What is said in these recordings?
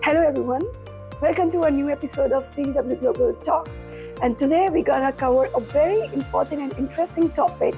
Hello everyone, welcome to a new episode of CTW Global Talks. And today we're gonna cover a very important and interesting topic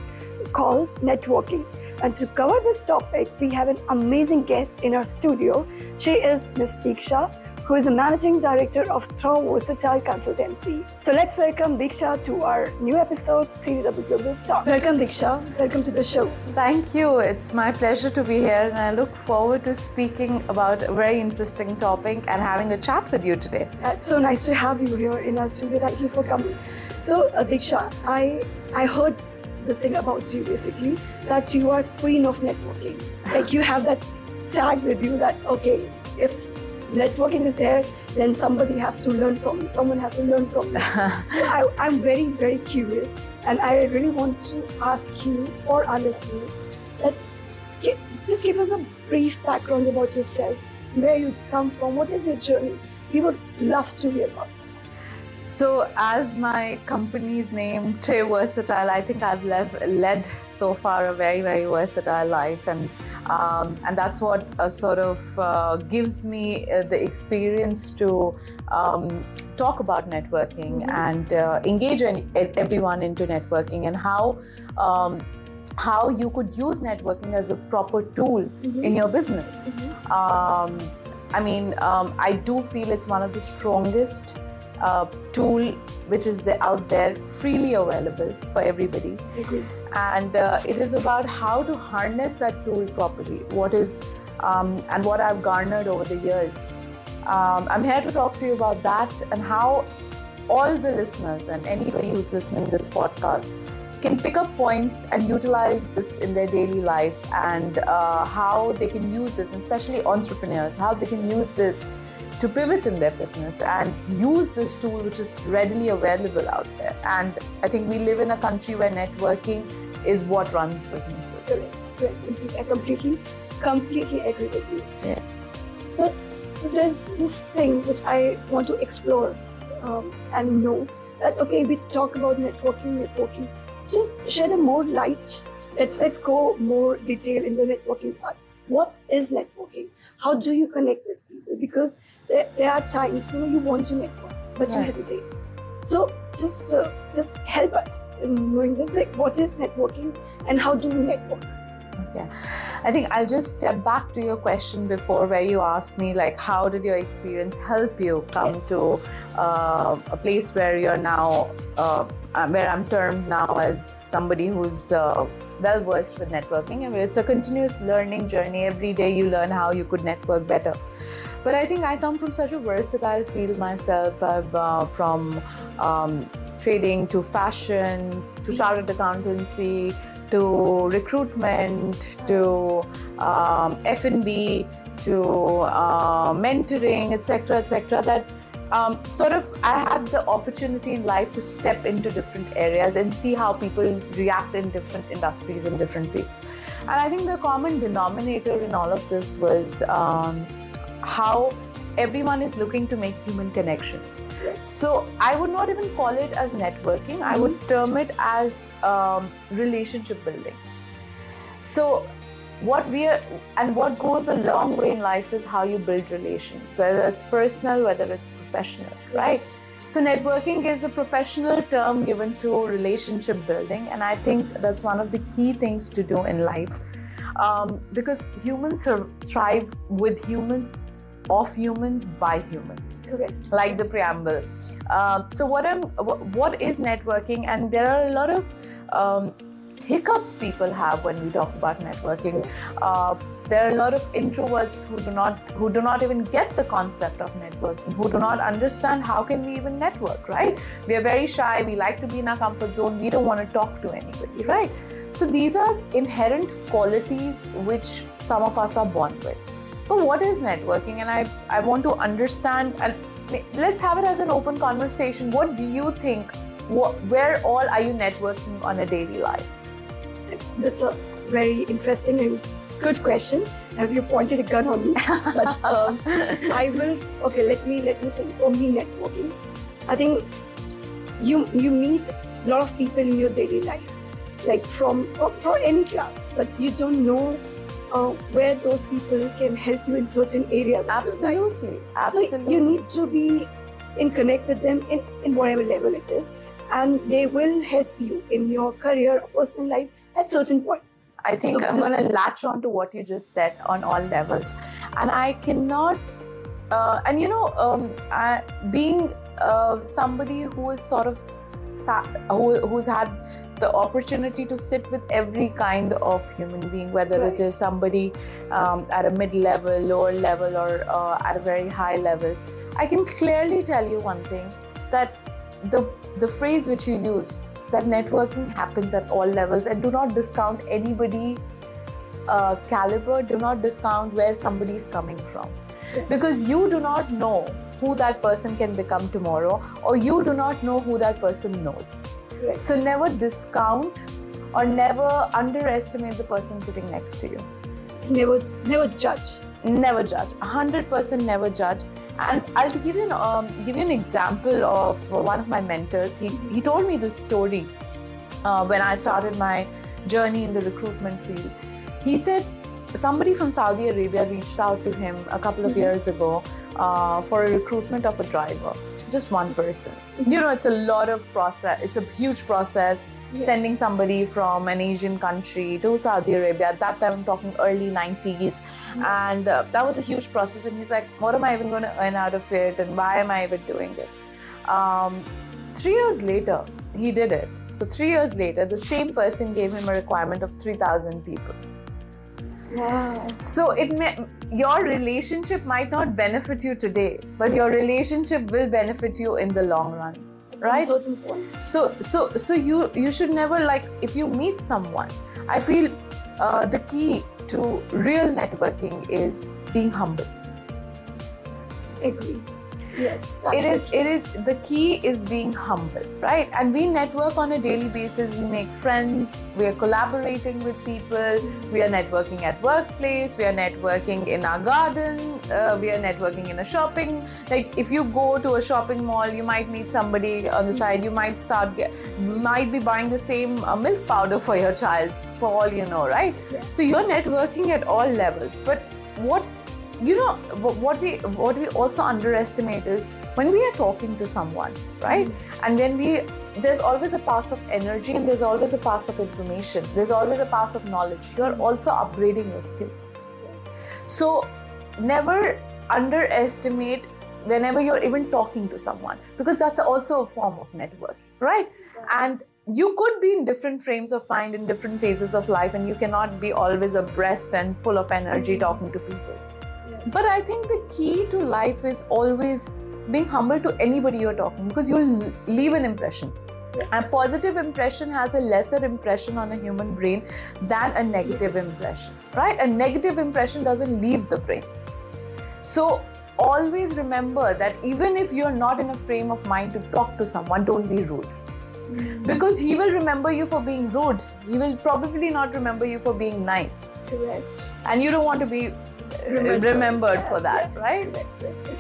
called networking. And to cover this topic, we have an amazing guest in our studio. She is Ms. Deeksha, who is a Managing Director of Versatile Consultancy. So let's welcome Deeksha to our new episode, CTW Global Talks. Welcome Deeksha, welcome to the show. Thank you. It's my pleasure to be here, and I look forward to speaking about a very interesting topic and having a chat with you today. It's so nice to have you here in our studio. Thank you for coming. So Deeksha, I heard this thing about you basically, that you are queen of networking. Like you have that tag with you that, okay, if networking is there, then somebody has to learn from me. Someone has to learn from me. So I'm very, very curious, and I really want to ask you, for our listeners, that just give us a brief background about yourself, where you come from, what is your journey. We would love to hear about this. So as my company's name, Versatile, I think I've led so far a very, very versatile life, and that's what sort of gives me the experience to talk about networking and engage everyone into networking, and how you could use networking as a proper tool in your business. I do feel it's one of the strongest tool which is out there, freely available for everybody. And it is about how to harness that tool properly, and what I've garnered over the years. I'm here to talk to you about that, and how all the listeners and anybody who's listening to this podcast can pick up points and utilize this in their daily life, and how they can use this, and especially entrepreneurs, how they can use this to pivot in their business and use this tool which is readily available out there. And I think we live in a country where networking is what runs businesses. Correct. I completely agree with you. Yeah. So there's this thing which I want to explore and know that, okay, we talk about networking. Just shed a more light. Let's go more detail in the networking part. What is networking? How do you connect with people? Because there are times, you want to network, but you hesitate. So just help us in knowing this, like what is networking and how do we network? Yeah, I think I'll just step back to your question before, where you asked me, like, how did your experience help you come to a place where you're now, where I'm termed now as somebody who's well versed with networking. And it's a continuous learning journey. Every day you learn how you could network better. But I think I come from such a versatile field myself. I've from trading to fashion to chartered accountancy to recruitment to F&B to mentoring, etc. That I had the opportunity in life to step into different areas and see how people react in different industries and different fields. And I think the common denominator in all of this was how everyone is looking to make human connections. So I would not even call it as networking. I would term it as relationship building. So what goes a long way in life is how you build relations, whether it's personal, whether it's professional, right? So networking is a professional term given to relationship building, and I think that's one of the key things to do in life, because humans thrive with humans, of humans, by humans. Correct. Like the preamble. So what is networking? And there are a lot of hiccups people have when we talk about networking. There are a lot of introverts who do not even get the concept of networking, who do not understand how can we even network, right? We are very shy, we like to be in our comfort zone, we don't want to talk to anybody, right? So these are inherent qualities which some of us are born with. But what is networking? And I want to understand, and let's have it as an open conversation. What do you think? Where all are you networking on a daily life? That's a very interesting and good question. Have you pointed a gun on me? But I will. Okay, let me think. For me, networking, I think you meet a lot of people in your daily life, like from any class, but you don't know where those people can help you in certain areas of your life. Absolutely. So you need to be in connect with them in whatever level it is, and they will help you in your career or personal life at certain point. I think I'm going to latch on to what you just said on all levels. And I cannot, being somebody who is sort of, who's had the opportunity to sit with every kind of human being, whether it is somebody at a mid-level, lower level, or at a very high level, I can clearly tell you one thing, that the phrase which you use, that networking happens at all levels, and do not discount anybody's caliber, do not discount where somebody is coming from. Because you do not know who that person can become tomorrow, or you do not know who that person knows. Right. So never discount or never underestimate the person sitting next to you. Never judge. Never judge. 100% never judge. And I'll give you an example of one of my mentors. He told me this story when I started my journey in the recruitment field. He said somebody from Saudi Arabia reached out to him a couple of years ago for a recruitment of a driver. Just one person. It's a lot of process. It's a huge process. Yes. Sending somebody from an Asian country to Saudi Arabia. At that time, I'm talking early 90s. And that was a huge process. And he's like, what am I even going to earn out of it? And why am I even doing it? 3 years later, he did it. So 3 years later, the same person gave him a requirement of 3,000 people. Wow. So your relationship might not benefit you today, but your relationship will benefit you in the long run. Right? So you should never, like, if you meet someone, I feel the key to real networking is being humble. Agree. Yes. It is the key is being humble, right? And we network on a daily basis. We make friends. We are collaborating with people. We are networking at workplace. We are networking in our garden. We are networking in a shopping. Like, if you go to a shopping mall, you might meet somebody on the side. You might might be buying the same milk powder for your child, for all you know, right? Yeah. So you're networking at all levels. But what we also underestimate is when we are talking to someone, right? And when there's always a pass of energy, and there's always a pass of information. There's always a pass of knowledge. You're also upgrading your skills. So never underestimate whenever you're even talking to someone, because that's also a form of networking, right? And you could be in different frames of mind in different phases of life, and you cannot be always abreast and full of energy talking to people. But I think the key to life is always being humble to anybody you're talking, because you'll leave an impression. A positive impression has a lesser impression on a human brain than a negative impression, right? A negative impression doesn't leave the brain. So always remember that even if you're not in a frame of mind to talk to someone, don't be rude. Because he will remember you for being rude. He will probably not remember you for being nice. Correct. And you don't want to be remembered for that, right?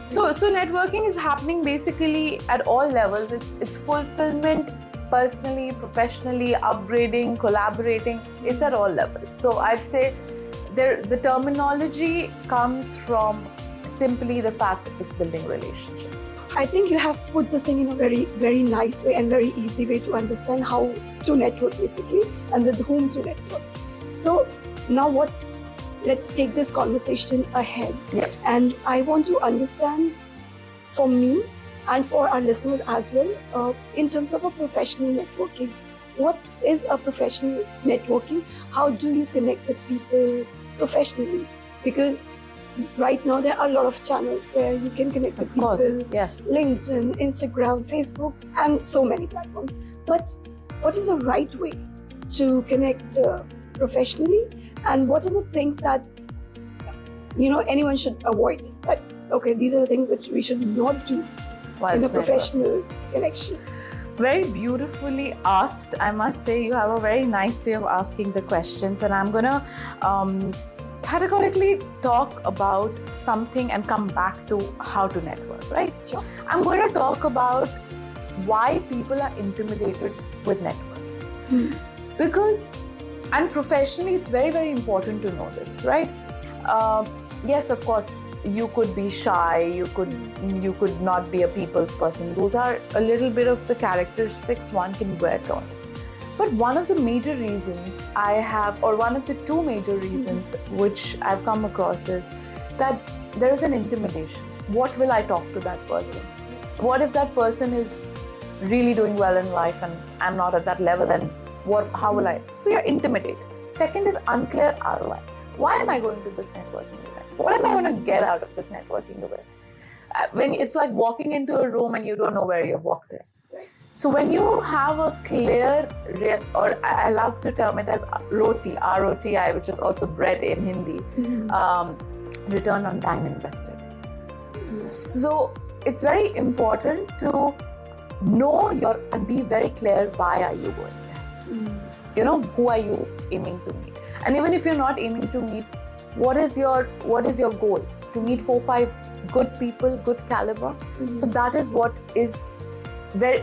So networking is happening basically at all levels. It's fulfillment, personally, professionally, upgrading, collaborating. It's at all levels. So I'd say the terminology comes from simply the fact that it's building relationships. I think you have put this thing in a very, very nice way and very easy way to understand how to network, basically, and with whom to network. So now let's take this conversation ahead. Yeah. And I want to understand, for me and for our listeners as well, in terms of a professional networking, what is a professional networking? How do you connect with people professionally? Because right now there are a lot of channels where you can connect with people. Of course, yes. LinkedIn, Instagram, Facebook, and so many platforms. But what is the right way to connect professionally? And what are the things that anyone should avoid? But okay, these are the things which we should not do in a professional connection. Very beautifully asked. I must say, you have a very nice way of asking the questions, and I'm gonna categorically talk about something and come back to how to network, right? Sure. I'm going to talk about why people are intimidated with networking. Because And professionally, it's very, very important to know this, right? Yes, of course, you could be shy, you could not be a people's person. Those are a little bit of the characteristics one can work on. But one of the major reasons I have, or one of the two major reasons which I've come across is that there is an intimidation. What will I talk to that person? What if that person is really doing well in life and I'm not at that level, and how will I? So you're intimidated. Second is unclear ROI. Why am I going to this networking event? What am I going to get out of this networking event? When it's like walking into a room and you don't know where you've walked in. So when you have a clear, or I love to term it as ROTI, R-O-T-I, which is also bread in Hindi, return on time invested. So it's very important to know and be very clear, why are you going there? You know, who are you aiming to meet? And even if you're not aiming to meet, what is your goal? To meet 4-5 good people, good caliber. So that is what is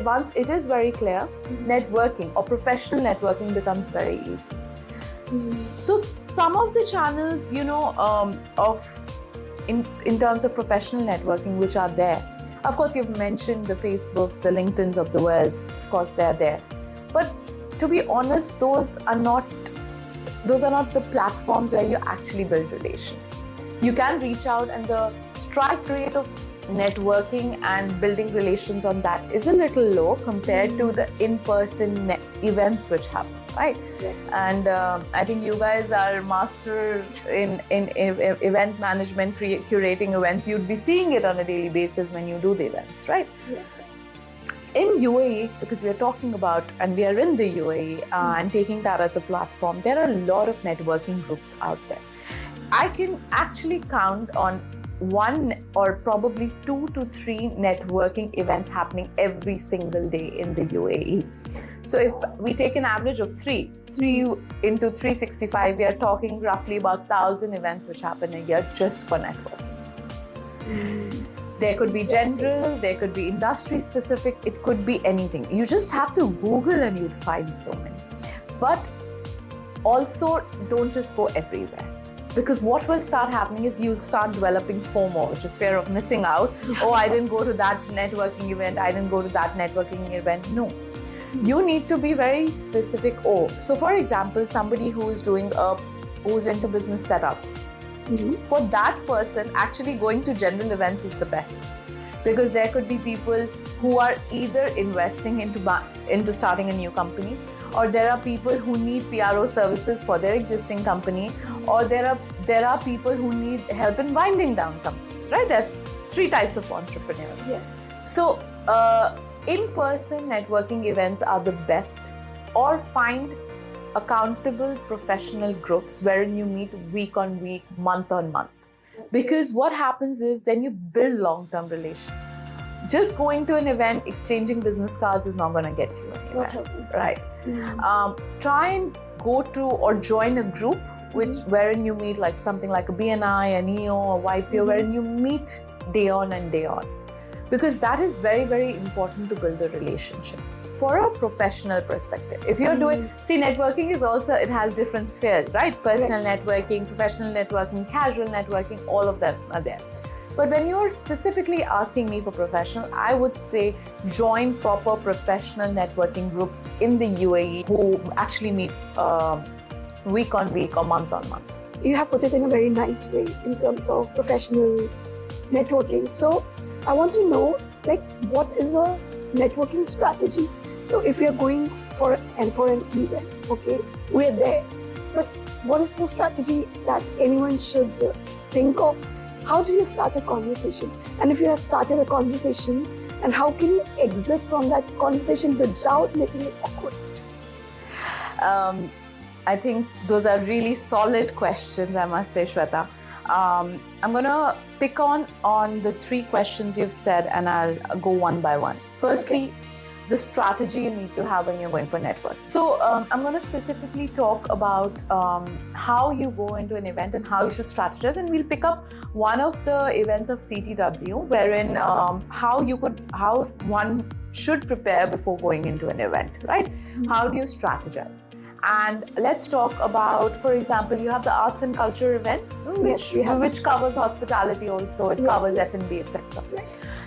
once it is very clear, networking or professional networking becomes very easy. So some of the channels, you know, in terms of professional networking, which are there. Of course, you've mentioned the Facebooks, the LinkedIns of the world. Of course, they're there. But to be honest, those are not the platforms where you actually build relations. You can reach out, and the strike rate of networking and building relations on that is a little low compared to the in-person events which happen, right? Yeah. And I think you guys are master in event management, curating events. You'd be seeing it on a daily basis when you do the events, right? Yes. In UAE, because we are talking about, and we are in the UAE and taking that as a platform, there are a lot of networking groups out there. I can actually count on 1 or probably 2 to 3 networking events happening every single day in the UAE. So if we take an average of 3 into 365, we are talking roughly about 1,000 events which happen a year just for networking. There could be general, there could be industry specific, it could be anything. You just have to Google and you'd find so many. But also don't just go everywhere. Because what will start happening is you'll start developing FOMO, which is fear of missing out. Oh, I didn't go to that networking event. I didn't go to that networking event. No, you need to be very specific. Oh, so for example, somebody who's into business setups. For that person, actually going to general events is the best. Because there could be people who are either investing into starting a new company, or there are people who need PRO services for their existing company, or there are people who need help in winding down companies, right? There are 3 types of entrepreneurs. Yes. So in-person networking events are the best, or find accountable professional groups wherein you meet week on week, month on month. Because what happens is then you build long-term relations. Just going to an event, exchanging business cards is not going to get you anywhere, right? Try and go to or join a group wherein you meet like something like a BNI, a NEO, a YPO, wherein you meet day on and day on. Because that is very, very important to build a relationship. For a professional perspective, if you're doing, networking is also, it has different spheres, right? Personal networking, professional networking, casual networking, all of them are there. But when you're specifically asking me for professional, I would say join proper professional networking groups in the UAE who actually meet week on week or month on month. You have put it in a very nice way in terms of professional networking. So I want to know, what is a networking strategy? So if you're going for an event, okay, we're there. But what is the strategy that anyone should think of? How do you start a conversation? And if you have started a conversation, and how can you exit from that conversation without making it awkward? I think those are really solid questions, I must say, Shweta. I'm going to pick on the 3 questions you've said, and I'll go one by one. Firstly, the strategy you need to have when you're going for network. So I'm going to specifically talk about how you go into an event and how you should strategize, and we'll pick up one of the events of CTW wherein how one should prepare before going into an event, right? How do you strategize? And let's talk about, for example, you have the arts and culture event, which covers hospitality also. It covers F&B, etc.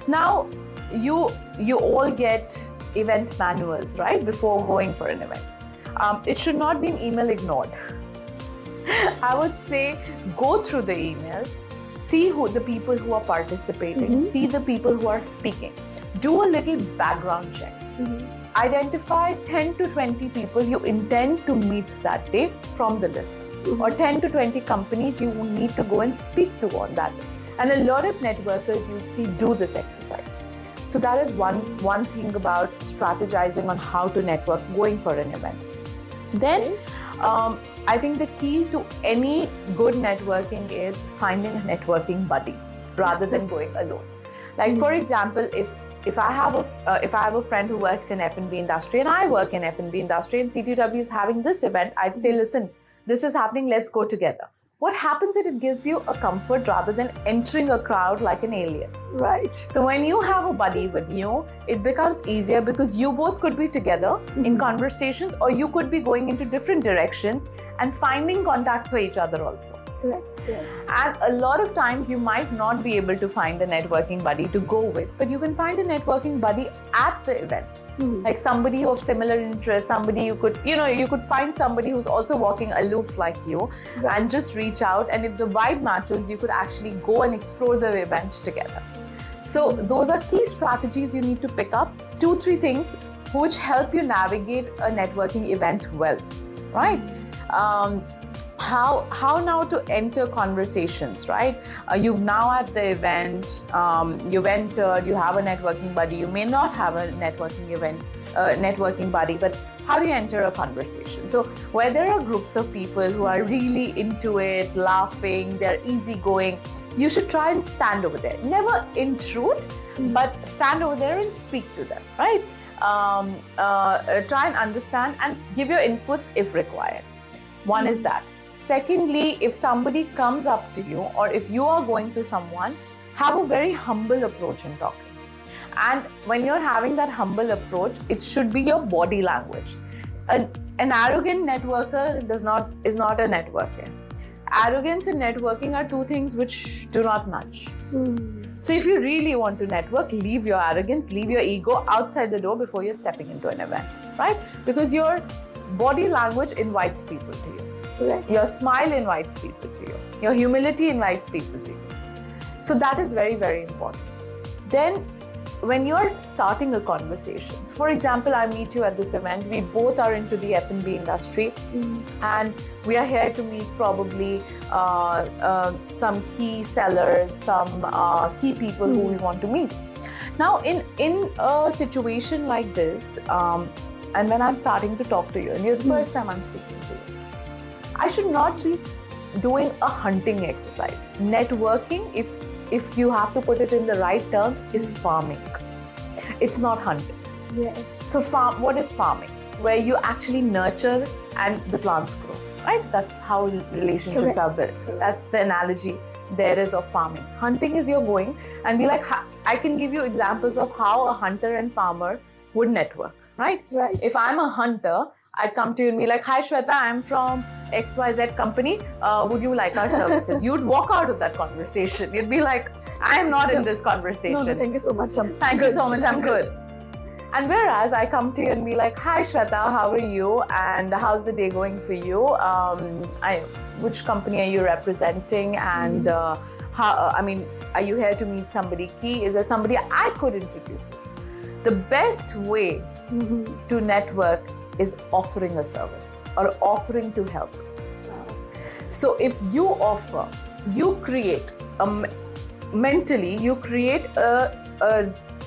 Now, you all get event manuals, right, before going for an event. It should not be an email ignored. I would say go through the email, see who the people who are participating, see the people who are speaking. Do a little background check. Identify 10 to 20 people you intend to meet that day from the list, or 10 to 20 companies you will need to go and speak to on that day. And a lot of networkers you'd see do this exercise. So that is one thing about strategizing on how to network going for an event. Then I think the key to any good networking is finding a networking buddy rather than going alone. Like for example, if I have a friend who works in F&B industry and I work in F&B industry and CTW is having this event, I'd say, listen, this is happening, let's go together. What happens is it gives you a comfort rather than entering a crowd like an alien. Right. So when you have a buddy with you, it becomes easier because you both could be together in conversations, or you could be going into different directions and finding contacts for each other also. Correct. And a lot of times you might not be able to find a networking buddy to go with, but you can find a networking buddy at the event. Like somebody of similar interest, somebody you could find somebody who's also walking aloof like you, and just reach out. And if the vibe matches, you could actually go and explore the event together. So those are key strategies you need to pick up. 2-3 things which help you navigate a networking event well, right? How now to enter conversations, right? You've now at the event, you've entered, you have a networking buddy, you may not have a networking buddy, but how do you enter a conversation? So where there are groups of people who are really into it, laughing, they're easygoing, you should try and stand over there. Never intrude, but stand over there and speak to them, right? Try and understand and give your inputs if required. One is that. Secondly, if somebody comes up to you, or if you are going to someone, have a very humble approach in talking. And when you're having that humble approach, it should be your body language. An arrogant networker is not a networker. Arrogance and networking are two things which do not match. So if you really want to network, leave your arrogance, leave your ego outside the door before you're stepping into an event, right? Because your body language invites people to you. Right. Your smile invites people to you. Your humility invites people to you. So that is very, very important. Then when you're starting a conversation, so for example, I meet you at this event, we both are into the F&B industry, and we are here to meet probably some key sellers, some key people who we want to meet. Now in a situation like this, and when I'm starting to talk to you, and you're the first time I'm speaking to you, I should not be doing a hunting exercise. Networking, if you have to put it in the right terms, is farming. It's not hunting. Yes. So what is farming? Where you actually nurture and the plants grow, right? That's how relationships are built. That's the analogy there is of farming. Hunting is you're going and be like, I can give you examples of how a hunter and farmer would network, right? Right. If I'm a hunter, I'd come to you and be like, hi Shweta, I'm from XYZ company. Would you like our services? You'd walk out of that conversation. You'd be like, I'm not in this conversation. No, thank you so much. Thank you so much, I'm good. And whereas I come to you and be like, hi Shweta, how are you? And how's the day going for you? Which company are you representing? And are you here to meet somebody key? Is there somebody I could introduce you? The best way to network is offering a service or offering to help. So if you offer, you create mentally, you create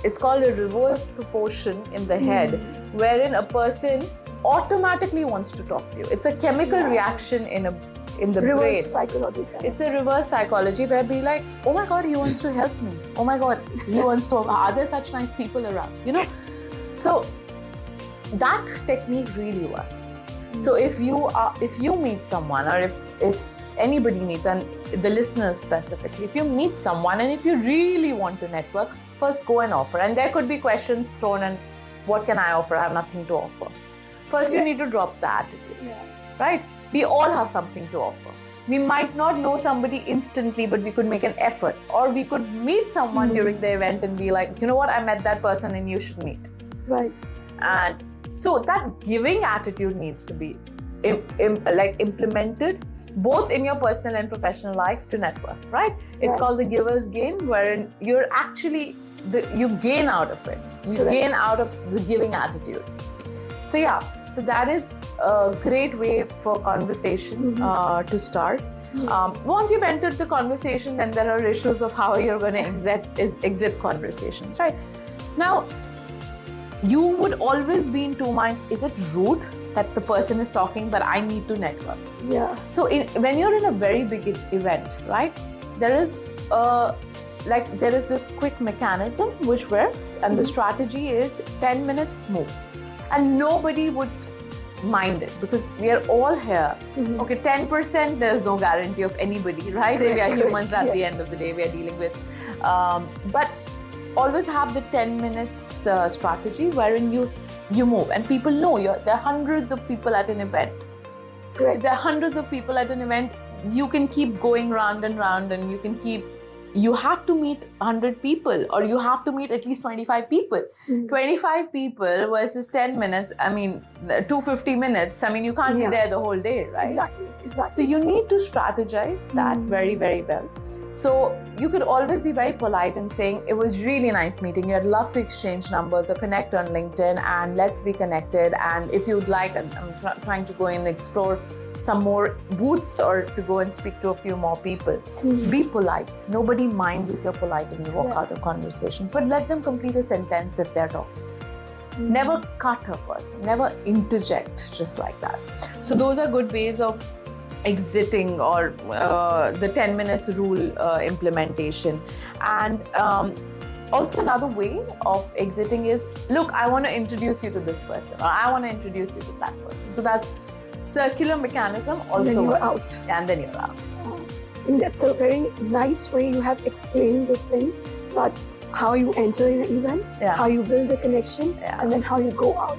it's called a reverse proportion in the head, wherein a person automatically wants to talk to you. It's a chemical reaction in the brain. Reverse psychology. It's a reverse psychology where be like, oh my God, he wants to help me. Oh my God, he wants to, are there such nice people around? So that technique really works. So if you meet someone, or if anybody meets, and the listeners specifically, if you meet someone and if you really want to network, first go and offer. And there could be questions thrown and what can I offer? I have nothing to offer. First, you Yeah. need to drop the attitude, Yeah. right? We all have something to offer. We might not know somebody instantly, but we could make an effort. Or we could meet someone during the event and be like, you know what, I met that person and you should meet. Right. And so that giving attitude needs to be implemented both in your personal and professional life to network, right? It's Right. called the giver's gain, wherein you're actually, you gain out of it. You Correct. gain out of the giving attitude. So yeah, so that is a great way for conversation to start. Once you've entered the conversation, then there are issues of how you're going to exit conversations, right? Now, you would always be in two minds. Is it rude that the person is talking, but I need to network? Yeah. So when you're in a very big event, right, there is this quick mechanism which works, and the strategy is 10 minutes move. And nobody would mind it because we are all here. Okay, 10%, there's no guarantee of anybody, right? We are humans at the end of the day, we are dealing with. But always have the 10 minutes strategy wherein you move, and people know there are hundreds of people at an event. Correct. There are hundreds of people at an event. You can keep going round and round, and you have to meet 100 people, or you have to meet at least 25 people. 25 people versus 10 minutes, I mean, 250 minutes, I mean, you can't be there the whole day, right? Exactly. So you need to strategize that very, very well. So you could always be very polite and saying, it was really nice meeting you. I'd love to exchange numbers or connect on LinkedIn, and let's be connected. And if you'd like, I'm trying to go and explore some more booths or to go and speak to a few more people. Be polite. Nobody minds if you're polite and you walk out of conversation, but let them complete a sentence if they're talking. Never cut a person, never interject just like that. So those are good ways of exiting, or the 10 minutes rule implementation. And also another way of exiting is, look, I want to introduce you to this person, or I want to introduce you to that person. So that circular mechanism also then you're works. out. And then you're out. I think that's a very nice way you have explained this thing, that how you enter in an event, how you build a connection, and then how you go out.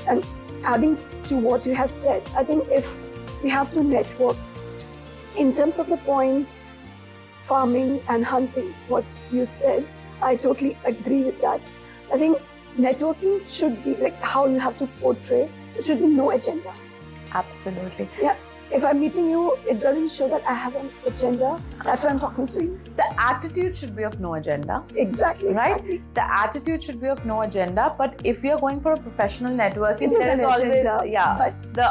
And adding to what you have said, I think if we have to network in terms of the point, farming and hunting, what you said, I totally agree with that. I think networking should be like how you have to portray. It should be no agenda. Absolutely. Yeah. If I'm meeting you, it doesn't show that I have an agenda. That's why I'm talking to you. The attitude should be of no agenda. Exactly. Right? Exactly. The attitude should be of no agenda. But if you're going for a professional networking, It is there an is always, agenda, but the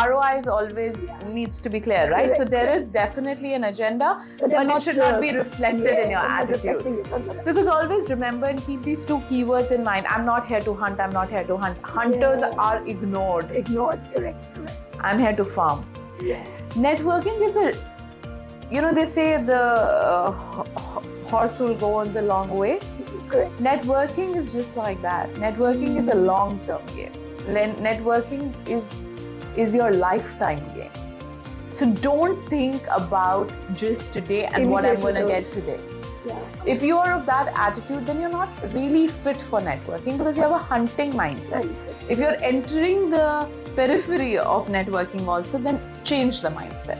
ROI is always needs to be clear, right? Correct, So there is definitely an agenda, but it should not be reflected in your attitude. Because always remember and keep these two keywords in mind. I'm not here to hunt. I'm not here to hunt. Hunters are ignored. Ignored. Correct. I'm here to farm. Yes. Networking is they say the horse will go on the long way. Correct. Networking is just like that. Networking is a long-term game. Networking is your lifetime game. So don't think about just today and what I'm going to get today. Yeah. If you are of that attitude, then you're not really fit for networking because you have a hunting mindset. If you're entering the periphery of networking also, then change the mindset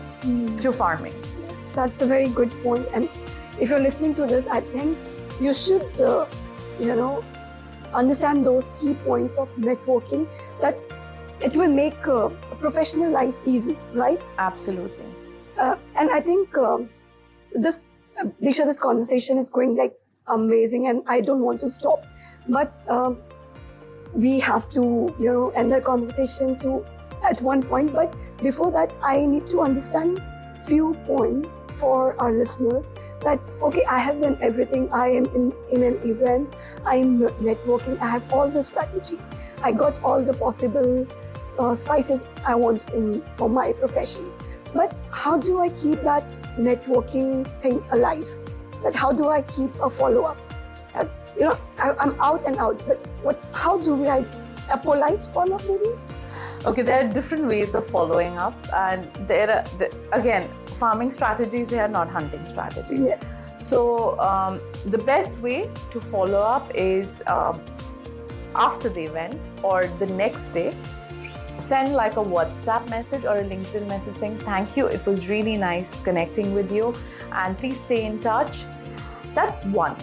to farming. That's a very good point. And if you're listening to this, I think you should, understand those key points of networking, that it will make a professional life easy, right? Absolutely. And I think Deeksha, this conversation is going like amazing, and I don't want to stop. But we have to, end our conversation at one point. But before that, I need to understand few points for our listeners that, okay, I have done everything. I am in an event. I'm networking. I have all the strategies. I got all the possible spices I want for my profession. But how do I keep that networking thing alive? That how do I keep a follow-up? I'm out and out, but how do I, a polite follow-up maybe? Okay, there are different ways of following up, and again, farming strategies here, not hunting strategies. Yes. So the best way to follow up is after the event or the next day, send like a WhatsApp message or a LinkedIn message saying, thank you, it was really nice connecting with you, and please stay in touch. That's one.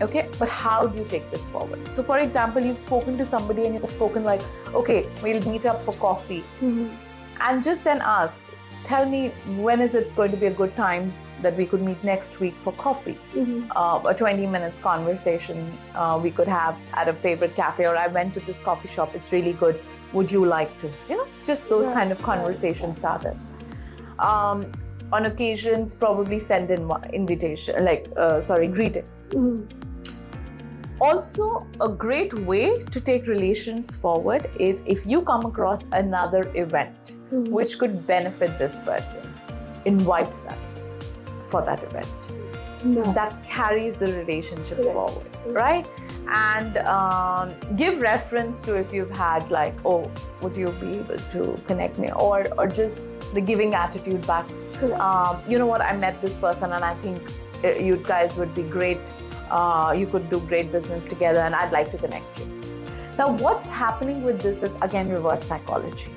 Okay, but how do you take this forward? So for example, you've spoken to somebody and you've spoken like, okay, we'll meet up for coffee. And just then ask, tell me, when is it going to be a good time that we could meet next week for coffee? A 20 minutes conversation we could have at a favorite cafe, or I went to this coffee shop, it's really good, would you like to? Just those kind of conversation starters. On occasions, probably send in invitation, greetings. Also, a great way to take relations forward is if you come across another event which could benefit this person, invite that person for that event. So that carries the relationship forward, right? And give reference to if you've had like, oh, would you be able to connect me? Or just the giving attitude back. You know what, I met this person and I think you guys would be great. You could do great business together and I'd like to connect you. Now, what's happening with this is again reverse psychology.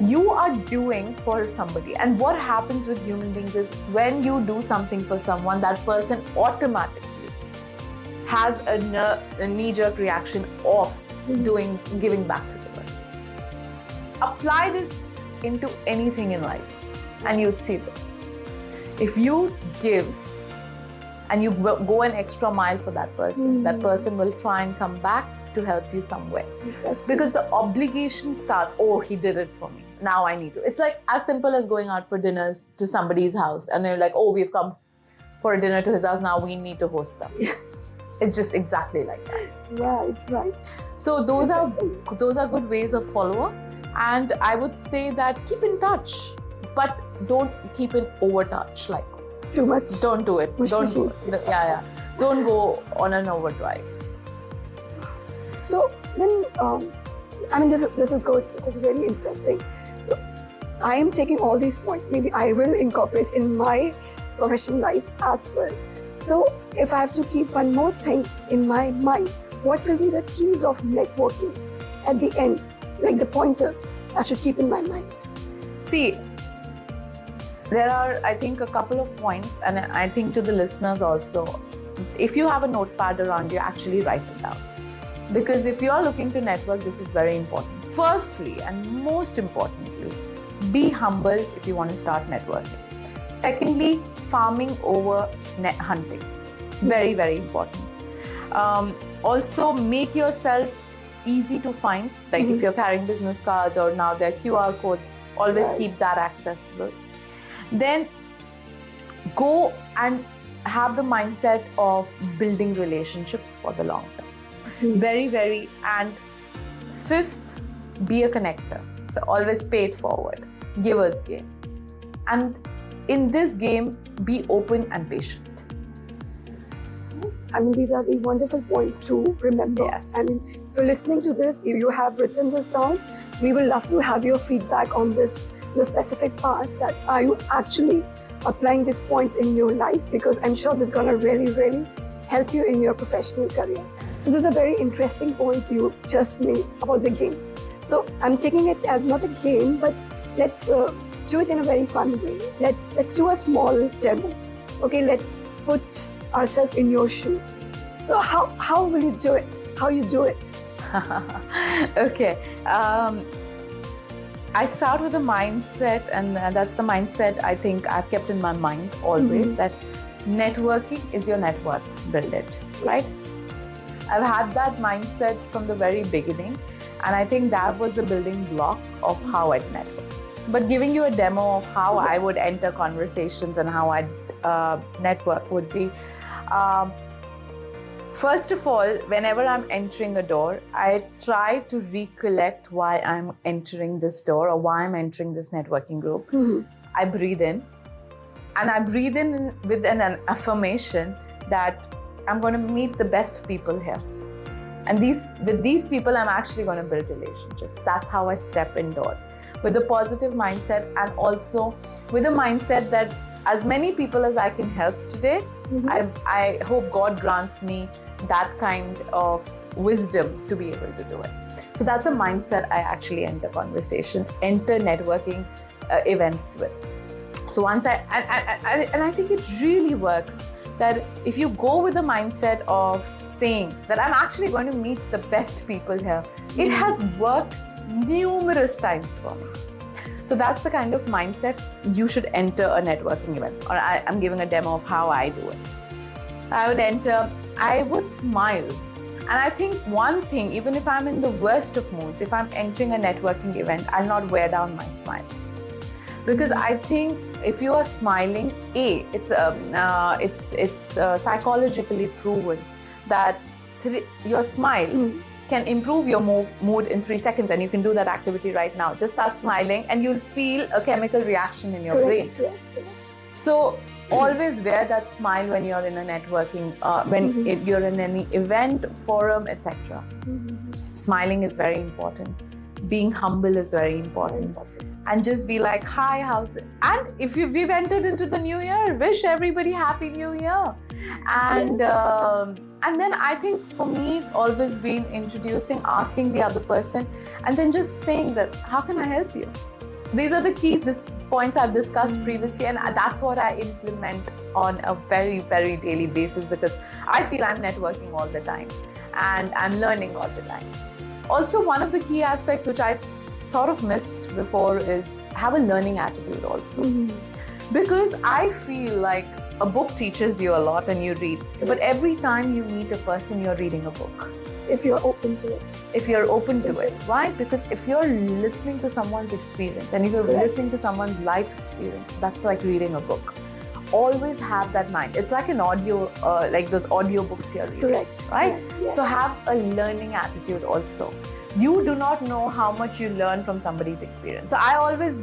You are doing for somebody, and what happens with human beings is when you do something for someone, that person automatically has a knee-jerk reaction of giving back to the person. Apply this into anything in life and you'd see this. If you give and you go an extra mile for that person, that person will try and come back to help you somewhere. Because the obligation starts, oh, he did it for me, now I need to. It's like as simple as going out for dinners to somebody's house and they're like, oh, we've come for a dinner to his house, now we need to host them. It's just exactly like that. Right. So those are good ways of follow-up. And I would say that keep in touch, but don't keep in over-touch, like too much. Don't do it. Don't go on an overdrive. So then, this is good. This is very interesting. So I am taking all these points. Maybe I will incorporate in my professional life as well. So if I have to keep one more thing in my mind, what will be the keys of networking at the end? Like the pointers I should keep in my mind. See, there are, I think, a couple of points, and I think to the listeners also, if you have a notepad around you, actually write it down. Because if you are looking to network, this is very important. Firstly, and most importantly, be humble if you want to start networking. Secondly, farming over net hunting. Very, very important. Also, make yourself easy to find. Like if you're carrying business cards or now there are QR codes, always keep that accessible. Then go and have the mindset of building relationships for the long term. Very, very. And fifth, be a connector. So always pay it forward. Giver's game. And in this game, be open and patient. These are the wonderful points to remember. Yes. If you're listening to this, if you have written this down, we will love to have your feedback on the specific part, that are you actually applying these points in your life, because I'm sure this is going to really, really help you in your professional career. So there's a very interesting point you just made about the game. So I'm taking it as not a game, but let's do it in a very fun way. Let's do a small demo. Okay, let's put ourselves in your shoe. So how will you do it? How you do it? Okay. I start with a mindset, and that's the mindset I think I've kept in my mind always, that networking is your net worth. Build it, right? I've had that mindset from the very beginning, and I think that was the building block of how I'd network. But giving you a demo of how I would enter conversations and how I'd network would be, first of all, whenever I'm entering a door, I try to recollect why I'm entering this door or why I'm entering this networking group. I breathe in, and I breathe in with an affirmation that I'm going to meet the best people here. And with these people, I'm actually going to build relationships. That's how I step indoors, with a positive mindset, and also with a mindset that as many people as I can help today, I hope God grants me that kind of wisdom to be able to do it. So that's a mindset I actually enter conversations, enter networking events with. So once I think it really works that if you go with the mindset of saying that I'm actually going to meet the best people here, it has worked numerous times for me. So that's the kind of mindset you should enter a networking event. Or I'm giving a demo of how I do it. I would enter, I would smile. And I think one thing, even if I'm in the worst of moods, if I'm entering a networking event, I'll not wear down my smile. Because I think if you are smiling, it's psychologically proven that your smile can improve your mood in 3 seconds, and you can do that activity right now. Just start smiling and you'll feel a chemical reaction in your brain. So always wear that smile when you're in a networking, when you're in any event, forum, etc. Smiling is very important. Being humble is very important. And just be like, hi, how's it? And if we've entered into the new year, wish everybody happy new year. And then I think for me, it's always been introducing, asking the other person, and then just saying that, how can I help you? These are the key points I've discussed previously, and that's what I implement on a very, very daily basis, because I feel I'm networking all the time and I'm learning all the time. Also, one of the key aspects which I sort of missed before is have a learning attitude also. Because I feel like a book teaches you a lot and you read, but every time you meet a person, you're reading a book. If you're open to it. If you're open to it. Why? Because if you're listening to someone's experience and if you're listening to someone's life experience, that's like reading a book. Always have that mind. It's like an audio, like those audio books you're reading. Correct. Right? Correct. Yes. So have a learning attitude also. You do not know how much you learn from somebody's experience. So I always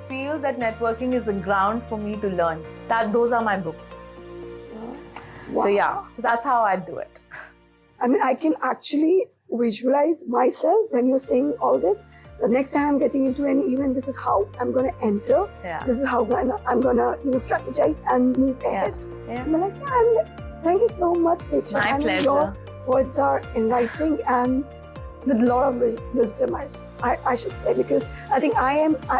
feel that networking is a ground for me to learn. Those are my books. Wow. So yeah, so that's how I do it. I mean, I can actually visualize myself when you're saying all this. The next time I'm getting into any event, this is how I'm going to enter. Yeah. This is how I'm going to strategize and move ahead. Yeah. And I'm like, thank you so much, Deeksha. My pleasure. Your words are enlightening and with a lot of wisdom, I should say, because I think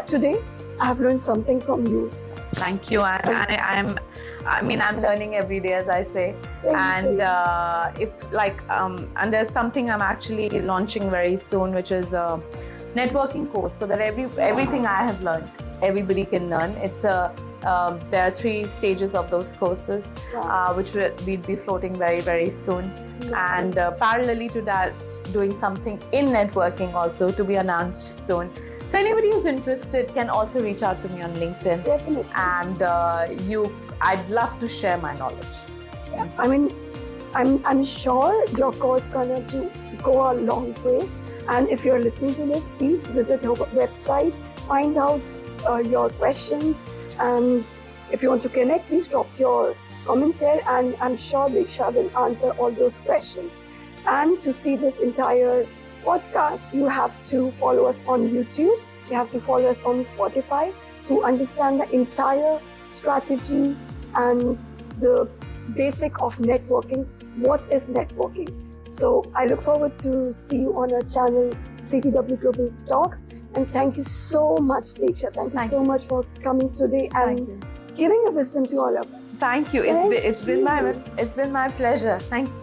today I have learned something from you. Thank you. I'm learning every day, as I say. Same. And there's something I'm actually launching very soon, which is a networking course, so that everything I have learned, everybody can learn. It's there are 3 stages of those courses, which we'll be floating very, very soon. And parallelly to that, doing something in networking also to be announced soon. So anybody who's interested can also reach out to me on LinkedIn. Definitely. And I'd love to share my knowledge. Yeah. I mean, I'm sure your course gonna go a long way. And if you're listening to this, please visit her website, find out your questions, and if you want to connect, please drop your comments here, and I'm sure Deeksha will answer all those questions. And to see this entire podcast, you have to follow us on YouTube, you have to follow us on Spotify to understand the entire strategy and the basic of networking. What is networking? So I look forward to see you on our channel, CTW Global Talks. And thank you so much, Deeksha. Thank you so much for coming today and giving a wisdom to all of us. Thank you. It's been my pleasure. Thank you.